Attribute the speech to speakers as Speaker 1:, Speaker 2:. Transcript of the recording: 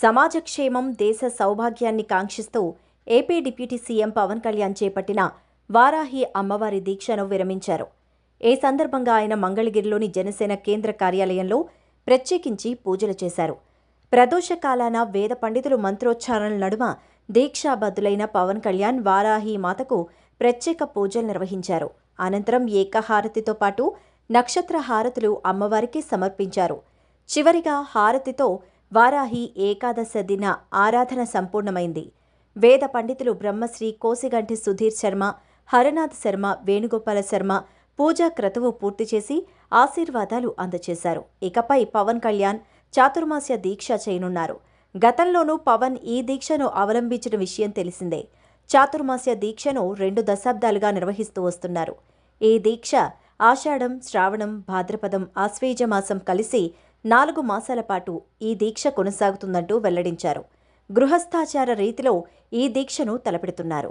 Speaker 1: సమాజ క్షేమం, దేశ సౌభాగ్యాన్ని కాంక్షిస్తూ AP deputy CM Pawan Kalyan చేపట్టిన వారాహి అమ్మవారి దీక్షను విరమించారు. ఈ సందర్భంగా ఆయన మంగళగిరిలోని జనసేన కేంద్ర కార్యాలయంలో ప్రత్యేకించి పూజలు చేశారు. ప్రదోషకాలాన వేద పండితులు మంత్రోచ్చారణల నడుమ దీక్షాబద్ధులైన పవన్ కళ్యాణ్ వారాహి మాతకు ప్రత్యేక పూజలు నిర్వహించారు. అనంతరం ఏకహారతితో పాటు నక్షత్ర హారతులు అమ్మవారికి సమర్పించారు. చివరిగా హారతితో వారాహి ఏకాదశ దిన ఆరాధన సంపూర్ణమైంది. వేద పండితులు బ్రహ్మశ్రీ కోసిగంటి సుధీర్ శర్మ, హరనాథ్ శర్మ, వేణుగోపాల శర్మ పూజా క్రతువు పూర్తి చేసి ఆశీర్వాదాలు అందజేశారు. ఇకపై పవన్ కళ్యాణ్ చాతుర్మాస్య దీక్ష చేయనున్నారు. గతంలోనూ పవన్ ఈ దీక్షను అవలంబించిన విషయం తెలిసిందే. చాతుర్మాస్య దీక్షను 2 దశాబ్దాలుగా నిర్వహిస్తూ వస్తున్నారు. ఈ దీక్ష ఆషాఢం, శ్రావణం, భాద్రపదం, ఆశ్వేజ మాసం కలిసి 4 మాసాల పాటు ఈ దీక్ష కొనసాగుతుందంటూ వెల్లడించారు. గృహస్థాచార రీతిలో ఈ దీక్షను తలపెడుతున్నారు.